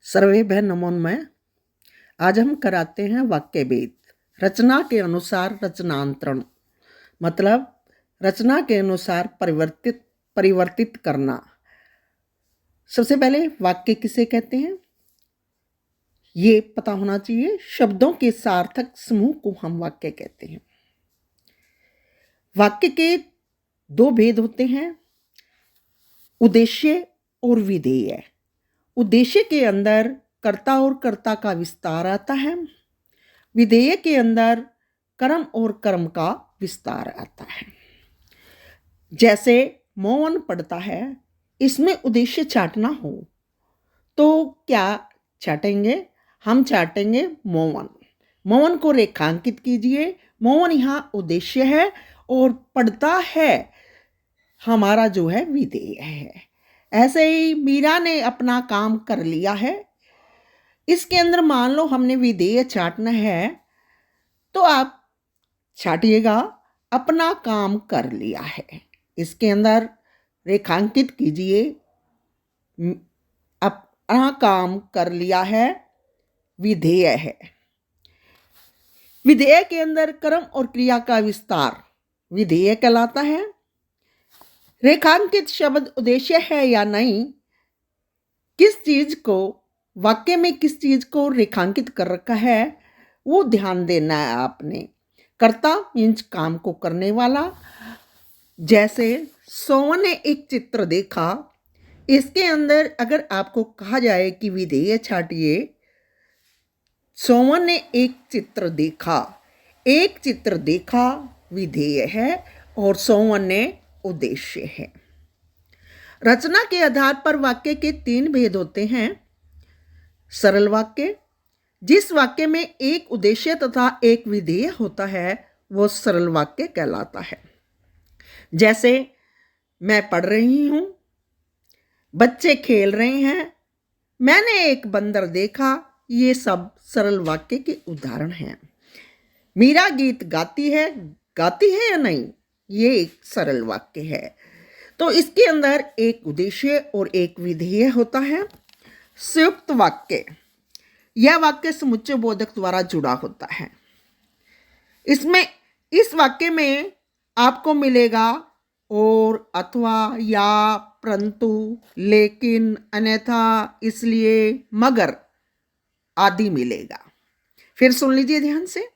सर्वेभ्य नमोन्मय। आज हम कराते हैं वाक्य भेद। रचना के अनुसार रचनांतरण मतलब रचना के अनुसार परिवर्तित करना। सबसे पहले वाक्य किसे कहते हैं ये पता होना चाहिए। शब्दों के सार्थक समूह को हम वाक्य कहते हैं। वाक्य के दो भेद होते हैं, उद्देश्य और विधेय। उद्देश्य के अंदर कर्ता और कर्ता का विस्तार आता है, विधेय के अंदर कर्म और कर्म का विस्तार आता है। जैसे मौन पढ़ता है, इसमें उद्देश्य चाटना हो तो क्या चाटेंगे? हम चाटेंगे मौन। मौन को रेखांकित कीजिए। मौन यहाँ उद्देश्य है और पढ़ता है हमारा जो है विधेय है। ऐसे ही मीरा ने अपना काम कर लिया है। इसके अंदर मान लो हमने विधेय चाटना है तो आप चाटिएगा अपना काम कर लिया है। इसके अंदर रेखांकित कीजिए अपना काम कर लिया है, विधेय है। विधेय के अंदर कर्म और क्रिया का विस्तार विधेय कहलाता है। रेखांकित शब्द उद्देश्य है या नहीं, किस चीज को वाक्य में किस चीज को रेखांकित कर रखा है वो ध्यान देना है आपने। कर्ता मीन्स काम को करने वाला। जैसे सोवन ने एक चित्र देखा, इसके अंदर अगर आपको कहा जाए कि विधेय छाटिए, सोवन ने एक चित्र देखा, एक चित्र देखा विधेय है और सोवन ने उद्देश्य है। रचना के आधार पर वाक्य के तीन भेद होते हैं। सरल वाक्य, जिस वाक्य में एक उद्देश्य तथा एक विधेय होता है वो सरल वाक्य कहलाता है। जैसे मैं पढ़ रही हूं, बच्चे खेल रहे हैं, मैंने एक बंदर देखा, ये सब सरल वाक्य के उदाहरण हैं। मीरा गीत गाती है या नहीं, ये एक सरल वाक्य है। तो इसके अंदर एक उद्देश्य और एक विधेय होता है। संयुक्त वाक्य, यह वाक्य समुच्चय बोधक द्वारा जुड़ा होता है। इस वाक्य में आपको मिलेगा और, अथवा, या, परंतु, लेकिन, अन्यथा, इसलिए, मगर आदि मिलेगा। फिर सुन लीजिए ध्यान से।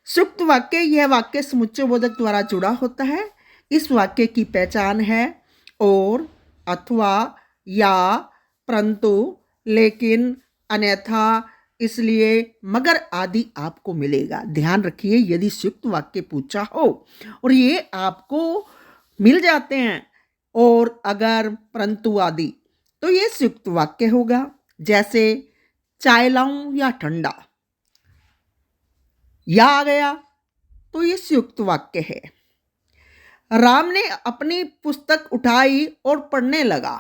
संयुक्त वाक्य, यह वाक्य समुच्चय बोधक द्वारा जुड़ा होता है। इस वाक्य की पहचान है और, अथवा, या, परंतु, लेकिन, अन्यथा, इसलिए, मगर आदि आपको मिलेगा। ध्यान रखिए, यदि संयुक्त वाक्य पूछा हो और ये आपको मिल जाते हैं और अगर परंतु आदि, तो ये संयुक्त वाक्य होगा। जैसे चाय लाऊं या ठंडा, या आ गया तो ये संयुक्त वाक्य है। राम ने अपनी पुस्तक उठाई और पढ़ने लगा,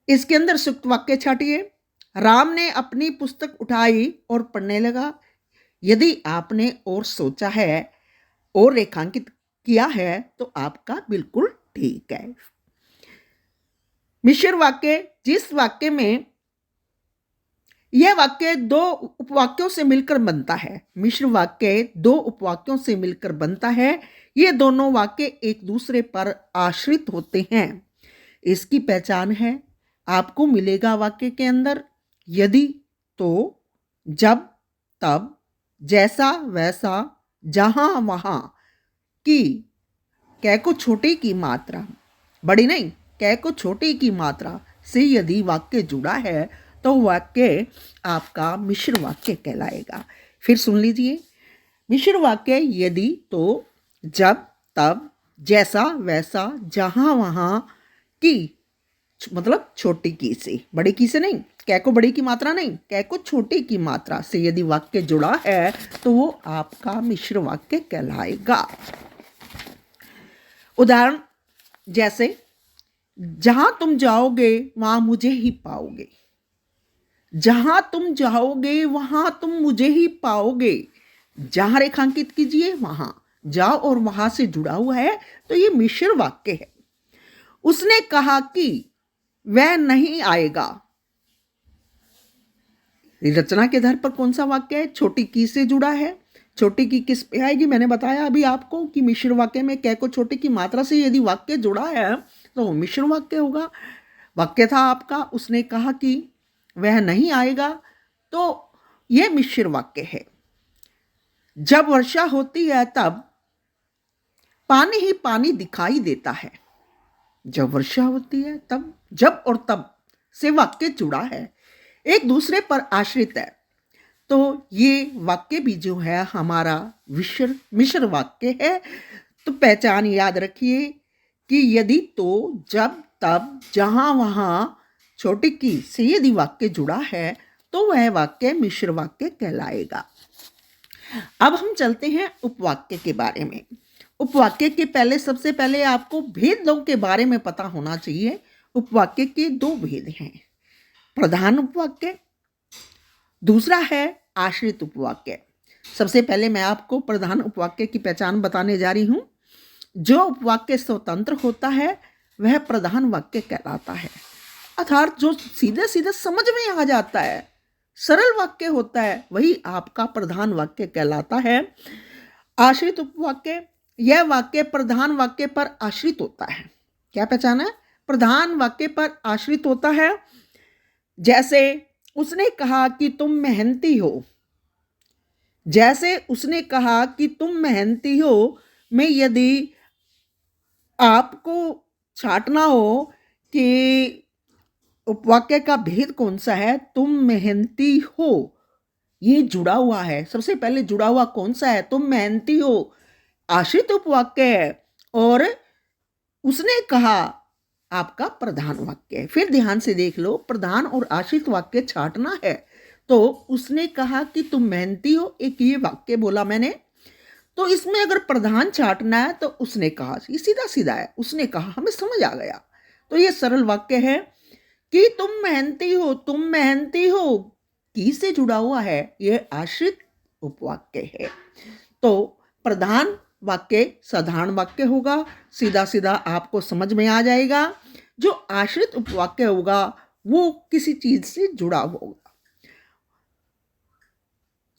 इसके अंदर संयुक्त वाक्य छाटिए। राम ने अपनी पुस्तक उठाई और पढ़ने लगा। यदि आपने और सोचा है और रेखांकित किया है तो आपका बिल्कुल ठीक है। मिश्र वाक्य, जिस वाक्य में यह वाक्य दो उपवाक्यों से मिलकर बनता है। मिश्र वाक्य दो उपवाक्यों से मिलकर बनता है। ये दोनों वाक्य एक दूसरे पर आश्रित होते हैं। इसकी पहचान है, आपको मिलेगा वाक्य के अंदर यदि, तो, जब, तब, जैसा, वैसा, जहां, वहां की, कै को छोटे की मात्रा, बड़ी नहीं, कै को छोटे की मात्रा से यदि वाक्य जुड़ा है तो वाक्य आपका मिश्र वाक्य कहलाएगा। फिर सुन लीजिए। मिश्र वाक्य यदि, तो, जब, तब, जैसा, वैसा, जहां, वहां की, मतलब छोटी की से, बड़ी की से नहीं, कै को बड़ी की मात्रा नहीं, कै को छोटी की मात्रा से यदि वाक्य जुड़ा है तो वो आपका मिश्र वाक्य कहलाएगा। उदाहरण जैसे, जहां तुम जाओगे वहां मुझे ही पाओगे, जहां तुम जाओगे वहां तुम मुझे ही पाओगे। जहां रेखांकित कीजिए वहां, जाओ और वहां से जुड़ा हुआ है तो ये मिश्र वाक्य है। उसने कहा कि वह नहीं आएगा, रचना के आधार पर कौन सा वाक्य है, छोटी की से जुड़ा है। छोटी की किस पे आएगी, मैंने बताया अभी आपको कि मिश्र वाक्य में कै को छोटी की मात्रा से यदि वाक्य जुड़ा है तो वो मिश्र वाक्य होगा। वाक्य था आपका, उसने कहा कि वह नहीं आएगा, तो यह मिश्र वाक्य है। जब वर्षा होती है तब पानी ही पानी दिखाई देता है। जब वर्षा होती है तब, जब और तब से वाक्य जुड़ा है, एक दूसरे पर आश्रित है। तो ये वाक्य भी जो है हमारा मिश्र वाक्य है। तो पहचान याद रखिए कि यदि, तो, जब, तब, जहां, वहां छोटी की से यदि वाक्य जुड़ा है तो वह वाक्य मिश्र वाक्य कहलाएगा। अब हम चलते हैं उपवाक्य के बारे में। उपवाक्य के पहले, सबसे पहले आपको भेदों के बारे में पता होना चाहिए। उपवाक्य के दो भेद हैं, प्रधान उपवाक्य, दूसरा है आश्रित उपवाक्य। सबसे पहले मैं आपको प्रधान उपवाक्य की पहचान बताने जा रही हूं। जो उपवाक्य स्वतंत्र होता है वह प्रधान वाक्य कहलाता है, अर्थात जो सीधे सीधे समझ में आ जाता है, सरल वाक्य होता है, वही आपका प्रधान वाक्य कहलाता है। आश्रित उपवाक्य, यह वाक्य प्रधान वाक्य पर आश्रित होता है। क्या पहचान है, प्रधान वाक्य पर आश्रित होता है। जैसे उसने कहा कि तुम मेहनती हो, जैसे उसने कहा कि तुम मेहनती हो में यदि आपको छांटना हो कि उपवाक्य का भेद कौन सा है, तुम मेहनती हो, ये जुड़ा हुआ है। सबसे पहले जुड़ा हुआ कौन सा है, तुम मेहनती हो, आश्रित उपवाक्य है, और उसने कहा आपका प्रधान वाक्य है। फिर ध्यान से देख लो, प्रधान और आश्रित वाक्य छांटना है तो उसने कहा कि तुम मेहनती हो, एक ये वाक्य बोला मैंने, तो इसमें अगर प्रधान छांटना है तो उसने कहा, ये सीधा सीधा है, उसने कहा, हमें समझ आ गया। तो ये सरल वाक्य है कि तुम मेहनती हो, तुम मेहनती हो की से जुड़ा हुआ है, ये आश्रित उपवाक्य है। तो प्रधान वाक्य साधारण वाक्य होगा, सीधा सीधा आपको समझ में आ जाएगा। जो आश्रित उपवाक्य होगा वो किसी चीज से जुड़ा होगा,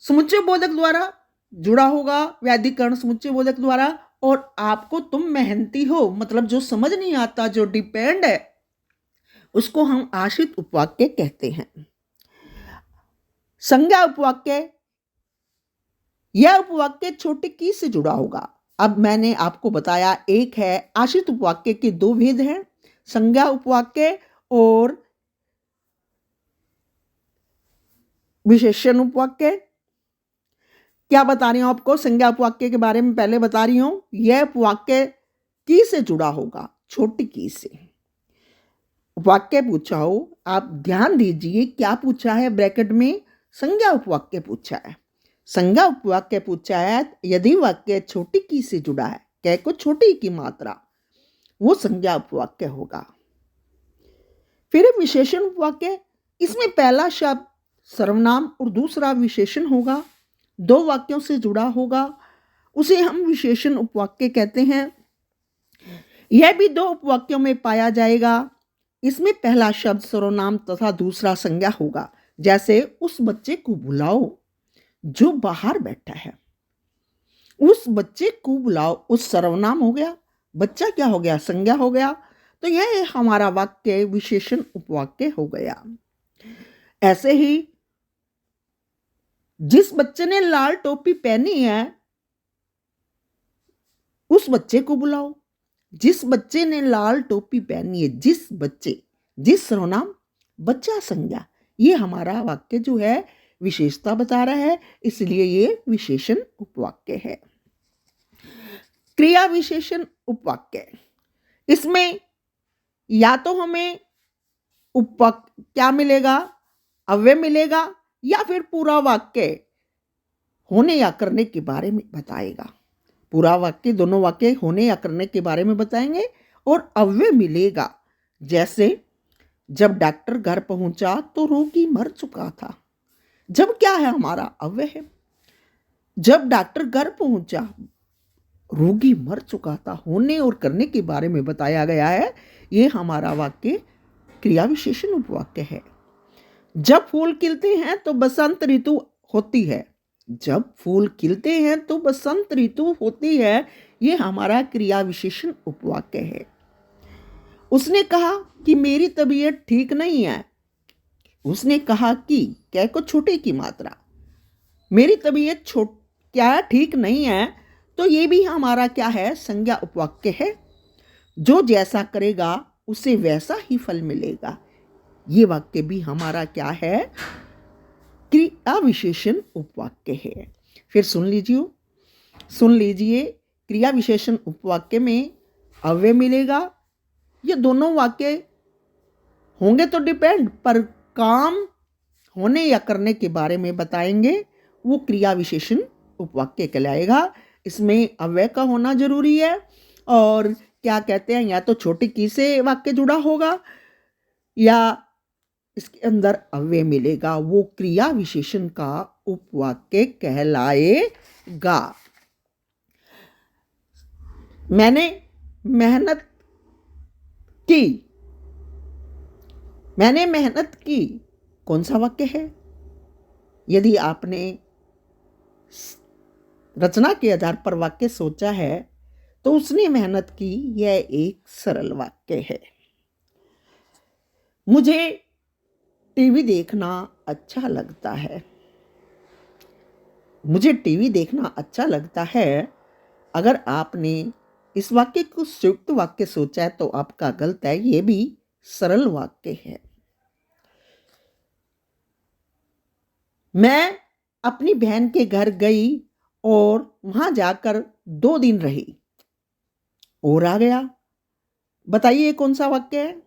समुच्चय बोधक द्वारा जुड़ा होगा, व्याधिकरण समुच्चय बोधक द्वारा। और आपको तुम मेहनती हो मतलब जो समझ नहीं आता, जो डिपेंड है, उसको हम आश्रित उपवाक्य कहते हैं। संज्ञा उपवाक्य, यह उपवाक्य छोटे की से जुड़ा होगा। अब मैंने आपको बताया, एक है आश्रित उपवाक्य के दो भेद हैं, संज्ञा उपवाक्य और विशेषण उपवाक्य। क्या बता रही हूं आपको, संज्ञा उपवाक्य के बारे में पहले बता रही हूं। यह उपवाक्य की से जुड़ा होगा, छोटी की से। उपवाक्य पूछा हो, आप ध्यान दीजिए क्या पूछा है, ब्रैकेट में संज्ञा उपवाक्य पूछा है। संज्ञा उपवाक्य पूछा है यदि वाक्य छोटी की से जुड़ा है, कै को छोटी की मात्रा, वो संज्ञा उपवाक्य होगा। फिर विशेषण उपवाक्य, इसमें पहला शब्द सर्वनाम और दूसरा विशेषण होगा, दो वाक्यों से जुड़ा होगा, उसे हम विशेषण उपवाक्य कहते हैं। यह भी दो उपवाक्यों में पाया जाएगा। इसमें पहला शब्द सर्वनाम तथा दूसरा संज्ञा होगा। जैसे उस बच्चे को बुलाओ जो बाहर बैठा है, उस बच्चे को बुलाओ, उस सर्वनाम हो गया, बच्चा क्या हो गया, संज्ञा हो गया। तो यह हमारा वाक्य विशेषण उपवाक्य हो गया। ऐसे ही जिस बच्चे ने लाल टोपी पहनी है उस बच्चे को बुलाओ, जिस बच्चे ने लाल टोपी पहनी है, जिस बच्चे, जिस सर्वनाम, बच्चा संज्ञा, ये हमारा वाक्य जो है विशेषता बता रहा है, इसलिए ये विशेषण उपवाक्य है। क्रिया विशेषण उपवाक्य, इसमें या तो हमें उपवाक्य क्या मिलेगा, अव्यय मिलेगा, या फिर पूरा वाक्य होने या करने के बारे में बताएगा। पूरा वाक्य, दोनों वाक्य होने या करने के बारे में बताएंगे, और अव्यय मिलेगा। जैसे जब डॉक्टर घर पहुंचा तो रोगी मर चुका था, जब क्या है हमारा अव्यय है। जब डॉक्टर घर पहुंचा, रोगी मर चुका था, होने और करने के बारे में बताया गया है, ये हमारा वाक्य क्रिया विशेषण उपवाक्य है। जब फूल खिलते हैं तो बसंत ऋतु होती है। जब फूल खिलते हैं तो बसंत ऋतु होती है। ये हमारा क्रिया विशेषण उपवाक्य है। उसने कहा कि मेरी तबीयत ठीक नहीं है। उसने कहा कि क्या को छोटे की मात्रा, मेरी तबीयत क्या ठीक नहीं है, तो ये भी हमारा क्या है, संज्ञा उपवाक्य है। जो जैसा करेगा उसे वैसा ही फल मिलेगा। ये वाक्य भी हमारा क्या है, क्रिया विशेषण उपवाक्य है। फिर सुन लीजिए क्रिया विशेषण उपवाक्य में अव्यय मिलेगा। ये दोनों वाक्य होंगे तो डिपेंड, पर काम होने या करने के बारे में बताएंगे, वो क्रिया विशेषण उपवाक्य कहलाएगा। इसमें अव्यय का होना जरूरी है, और क्या कहते हैं, या तो छोटी की से वाक्य जुड़ा होगा या इसके अंदर अव्यय मिलेगा, वो क्रिया विशेषण का उपवाक्य कहलाएगा। मैंने मेहनत की कौन सा वाक्य है? यदि आपने रचना के आधार पर वाक्य सोचा है तो उसने मेहनत की, यह एक सरल वाक्य है। मुझे टीवी देखना अच्छा लगता है। मुझे टीवी देखना अच्छा लगता है। अगर आपने इस वाक्य को संयुक्त वाक्य सोचा है तो आपका गलत है, यह भी सरल वाक्य है। मैं अपनी बहन के घर गई और वहां जाकर 2 दिन रही और आ गया। बताइए ये कौन सा वाक्य है?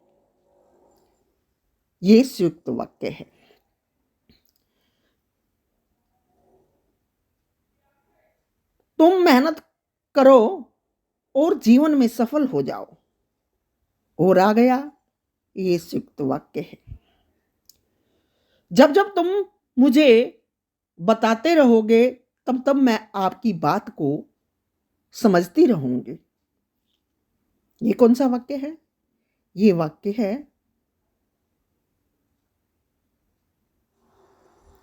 ये संयुक्त वाक्य है। तुम मेहनत करो और जीवन में सफल हो जाओ और आ गया, ये संयुक्त वाक्य है। जब जब तुम मुझे बताते रहोगे तब तब मैं आपकी बात को समझती रहूंगी। ये कौन सा वाक्य है? ये वाक्य है,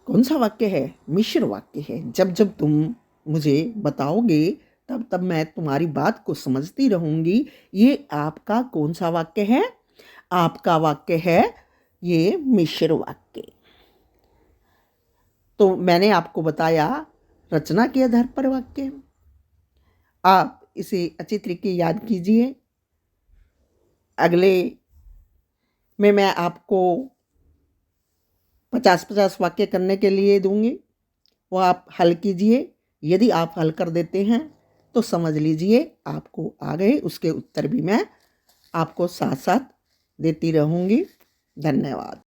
कौन सा वाक्य है? मिश्र वाक्य है। जब जब तुम मुझे बताओगे तब तब मैं तुम्हारी बात को समझती रहूंगी। ये आपका कौन सा वाक्य है? आपका वाक्य है ये मिश्र वाक्य। तो मैंने आपको बताया रचना के आधार पर वाक्य। आप इसे अच्छी तरीके याद कीजिए। अगले में मैं आपको 50-50 वाक्य करने के लिए दूंगी, वो आप हल कीजिए। यदि आप हल कर देते हैं तो समझ लीजिए आपको आ गए। उसके उत्तर भी मैं आपको साथ साथ देती रहूंगी। धन्यवाद।